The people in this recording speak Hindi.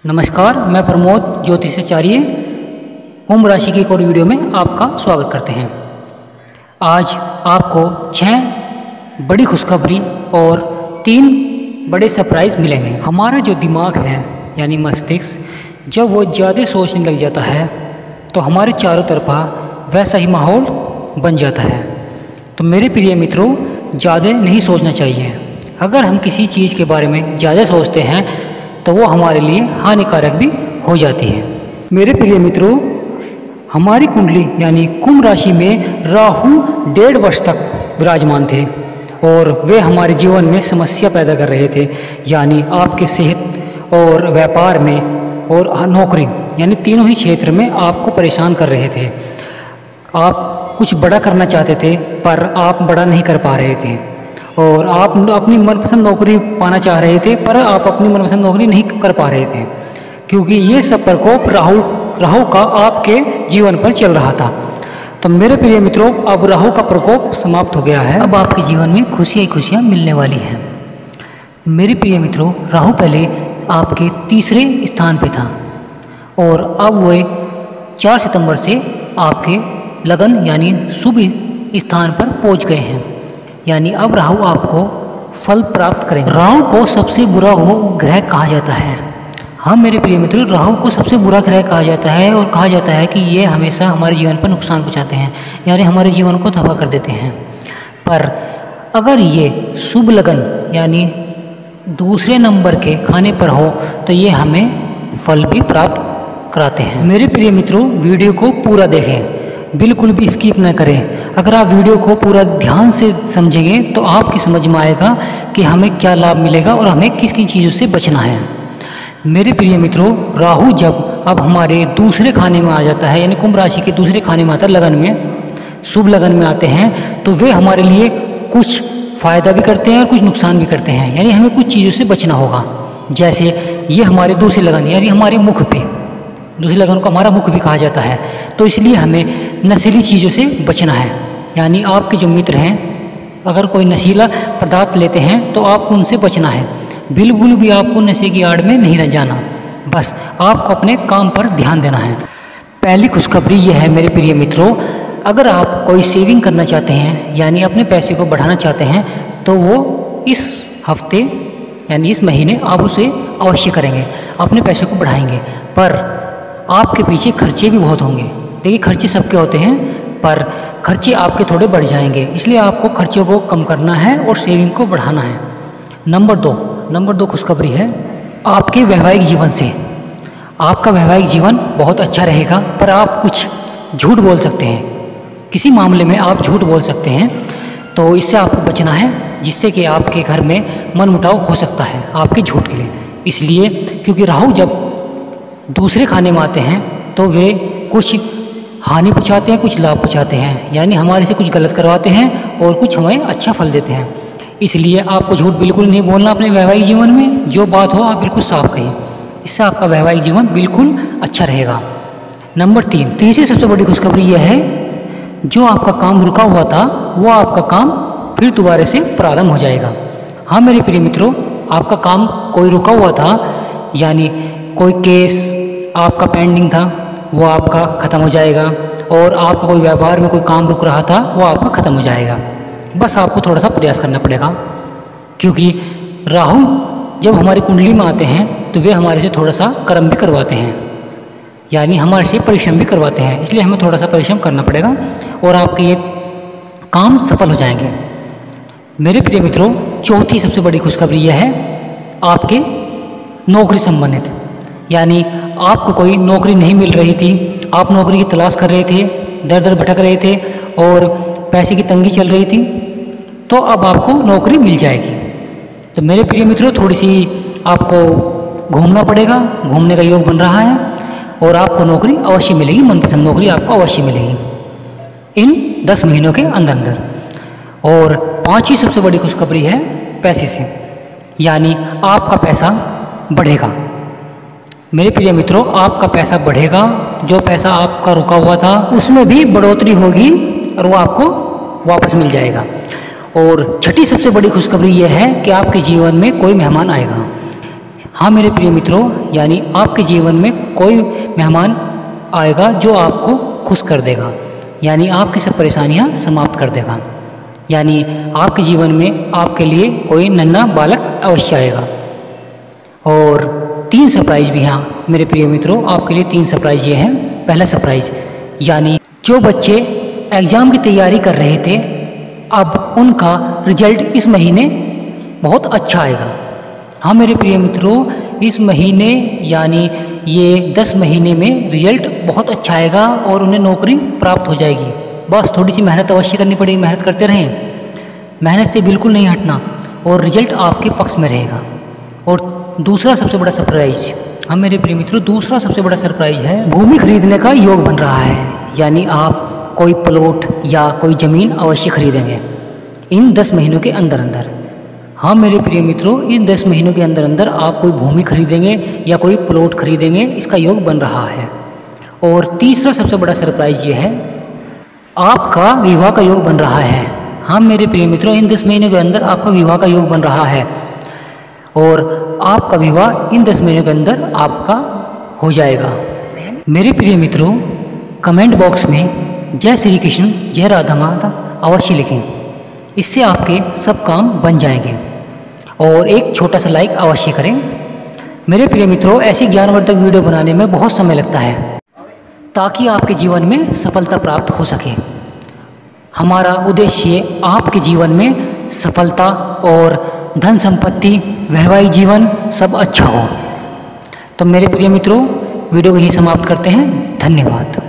नमस्कार, मैं प्रमोद ज्योतिषाचार्य कुंभ राशि की एक और वीडियो में आपका स्वागत करते हैं। आज आपको 6 बड़ी खुशखबरी और 3 बड़े सरप्राइज़ मिलेंगे। हमारा जो दिमाग है यानी मस्तिष्क, जब वो ज़्यादा सोचने लग जाता है तो हमारे चारों तरफा वैसा ही माहौल बन जाता है। तो मेरे प्रिय मित्रों, ज़्यादा नहीं सोचना चाहिए। अगर हम किसी चीज़ के बारे में ज़्यादा सोचते हैं तो वो हमारे लिए हानिकारक भी हो जाती है। मेरे प्रिय मित्रों, हमारी कुंडली यानी कुंभ राशि में राहु 1.5 वर्ष तक विराजमान थे और वे हमारे जीवन में समस्या पैदा कर रहे थे, यानी आपके सेहत और व्यापार में और नौकरी यानी तीनों ही क्षेत्र में आपको परेशान कर रहे थे। आप कुछ बड़ा करना चाहते थे पर आप बड़ा नहीं कर पा रहे थे और आप अपनी मनपसंद नौकरी पाना चाह रहे थे पर आप अपनी मनपसंद नौकरी नहीं कर पा रहे थे, क्योंकि ये सब प्रकोप राहु का आपके जीवन पर चल रहा था। तो मेरे प्रिय मित्रों, अब राहु का प्रकोप समाप्त हो गया है। अब आपके जीवन में खुशियाँ ही खुशियाँ मिलने वाली हैं। मेरे प्रिय मित्रों, राहु पहले आपके तीसरे स्थान पे था और अब वह 4 सितंबर से आपके लगन यानी शुभ स्थान पर पहुंच गए हैं, यानी अब राहु आपको फल प्राप्त करेंगे। राहु को सबसे बुरा ग्रह कहा जाता है। हाँ मेरे प्रिय मित्रों, राहु को सबसे बुरा ग्रह कहा जाता है और कहा जाता है कि ये हमेशा हमारे जीवन पर नुकसान पहुँचाते हैं, यानी हमारे जीवन को तबाह कर देते हैं। पर अगर ये शुभ लगन यानी दूसरे नंबर के खाने पर हो तो ये हमें फल भी प्राप्त कराते हैं। मेरे प्रिय मित्रों, वीडियो को पूरा देखें, बिल्कुल भी स्किप न करें। अगर आप वीडियो को पूरा ध्यान से समझेंगे तो आपकी समझ में आएगा कि हमें क्या लाभ मिलेगा और हमें किस किन चीज़ों से बचना है। मेरे प्रिय मित्रों, राहु जब अब हमारे दूसरे खाने में आ जाता है यानी कुंभ राशि के दूसरे खाने में आता है, लगन में, शुभ लगन में आते हैं, तो वे हमारे लिए कुछ फ़ायदा भी करते हैं और कुछ नुकसान भी करते हैं, यानी हमें कुछ चीज़ों से बचना होगा। जैसे ये हमारे दूसरे लगन यानी हमारे मुख पे, दूसरे लगन को हमारा मुख भी कहा जाता है, तो इसलिए हमें नशीली चीज़ों से बचना है। यानी आपके जो मित्र हैं, अगर कोई नशीला पदार्थ लेते हैं तो आपको उनसे बचना है। बिल्कुल भी आपको नशे की आड़ में नहीं रह जाना, बस आपको अपने काम पर ध्यान देना है। पहली खुशखबरी यह है मेरे प्रिय मित्रों, अगर आप कोई सेविंग करना चाहते हैं यानी अपने पैसे को बढ़ाना चाहते हैं तो वो इस हफ्ते यानी इस महीने आप उसे अवश्य करेंगे, अपने पैसे को बढ़ाएंगे। पर आपके पीछे खर्चे भी बहुत होंगे। देखिए, खर्चे सबके होते हैं पर खर्चे आपके थोड़े बढ़ जाएंगे, इसलिए आपको खर्चों को कम करना है और सेविंग को बढ़ाना है। नंबर दो खुशखबरी है आपके वैवाहिक जीवन से। आपका वैवाहिक जीवन बहुत अच्छा रहेगा, पर आप कुछ झूठ बोल सकते हैं, किसी मामले में आप झूठ बोल सकते हैं, तो इससे आपको बचना है, जिससे कि आपके घर में मनमुटाव हो सकता है आपके झूठ के लिए। इसलिए क्योंकि राहु जब दूसरे खाने में आते हैं तो वे कुछ हानि पहुँचाते हैं, कुछ लाभ पहुँचाते हैं, यानी हमारे से कुछ गलत करवाते हैं और कुछ हमें अच्छा फल देते हैं। इसलिए आपको झूठ बिल्कुल नहीं बोलना अपने वैवाहिक जीवन में। जो बात हो आप बिल्कुल साफ कहें, इससे आपका वैवाहिक जीवन बिल्कुल अच्छा रहेगा। नंबर 3, तीसरी सबसे बड़ी खुशखबरी यह है, जो आपका काम रुका हुआ था वो आपका काम फिर दोबारा से प्रारंभ हो जाएगा। हाँ मेरे प्रिय मित्रों, आपका काम कोई रुका हुआ था, यानी कोई केस आपका पेंडिंग था वो आपका ख़त्म हो जाएगा, और आपका कोई व्यापार में कोई काम रुक रहा था वो आपका ख़त्म हो जाएगा। बस आपको थोड़ा सा प्रयास करना पड़ेगा, क्योंकि राहु जब हमारी कुंडली में आते हैं तो वे हमारे से थोड़ा सा कर्म भी करवाते हैं, यानी हमारे से परिश्रम भी करवाते हैं, इसलिए हमें थोड़ा सा परिश्रम करना पड़ेगा और आपके ये काम सफल हो जाएंगे। मेरे प्रिय मित्रों, चौथी सबसे बड़ी खुशखबरी यह है आपके नौकरी संबंधित, यानी आपको कोई नौकरी नहीं मिल रही थी, आप नौकरी की तलाश कर रहे थे, दर दर भटक रहे थे और पैसे की तंगी चल रही थी, तो अब आपको नौकरी मिल जाएगी। तो मेरे प्रिय मित्रों, थोड़ी सी आपको घूमना पड़ेगा, घूमने का योग बन रहा है और आपको नौकरी अवश्य मिलेगी, मनपसंद नौकरी आपको अवश्य मिलेगी इन 10 महीनों के अंदर अंदर। और 5वीं सबसे बड़ी खुशखबरी है पैसे से, यानी आपका पैसा बढ़ेगा। मेरे प्रिय मित्रों, आपका पैसा बढ़ेगा, जो पैसा आपका रुका हुआ था उसमें भी बढ़ोतरी होगी और वो आपको वापस मिल जाएगा। और 6ठी सबसे बड़ी खुशखबरी यह है कि आपके जीवन में कोई मेहमान आएगा। हाँ मेरे प्रिय मित्रों, यानी आपके जीवन में कोई मेहमान आएगा जो आपको खुश कर देगा, यानी आपकी सब परेशानियाँ समाप्त कर देगा। यानी आपके जीवन में आपके लिए कोई नन्हा बालक अवश्य आएगा। और 3 सरप्राइज भी हैं मेरे प्रिय मित्रों, आपके लिए 3 सरप्राइज ये हैं। पहला सरप्राइज, यानी जो बच्चे एग्ज़ाम की तैयारी कर रहे थे, अब उनका रिजल्ट इस महीने बहुत अच्छा आएगा। हाँ मेरे प्रिय मित्रों, इस महीने यानी ये 10 महीने में रिजल्ट बहुत अच्छा आएगा और उन्हें नौकरी प्राप्त हो जाएगी। बस थोड़ी सी मेहनत अवश्य करनी पड़ेगी, मेहनत करते रहें, मेहनत से बिल्कुल नहीं हटना और रिजल्ट आपके पक्ष में रहेगा। और दूसरा सबसे बड़ा सरप्राइज, हाँ मेरे प्रिय मित्रों, दूसरा सबसे बड़ा सरप्राइज है, भूमि खरीदने का योग बन रहा है। यानी आप कोई प्लॉट या कोई ज़मीन अवश्य खरीदेंगे इन 10 महीनों के अंदर अंदर। हाँ मेरे प्रिय मित्रों, इन 10 महीनों के अंदर अंदर आप कोई भूमि खरीदेंगे या कोई प्लॉट खरीदेंगे, इसका योग बन रहा है। और तीसरा सबसे बड़ा सरप्राइज ये है, आपका विवाह का योग बन रहा है। हाँ मेरे प्रिय मित्रों, इन 10 महीनों के अंदर आपका विवाह का योग बन रहा है और आपका विवाह इन 10 महीनों के अंदर आपका हो जाएगा। मेरे प्रिय मित्रों, कमेंट बॉक्स में जय श्री कृष्ण, जय राधा माता अवश्य लिखें, इससे आपके सब काम बन जाएंगे। और एक छोटा सा लाइक अवश्य करें। मेरे प्रिय मित्रों, ऐसी ज्ञानवर्धक वीडियो बनाने में बहुत समय लगता है ताकि आपके जीवन में सफलता प्राप्त हो सके। हमारा उद्देश्य आपके जीवन में सफलता और धन संपत्ति, वैवाहिक जीवन सब अच्छा हो। तो मेरे प्रिय मित्रों, वीडियो को यही समाप्त करते हैं। धन्यवाद।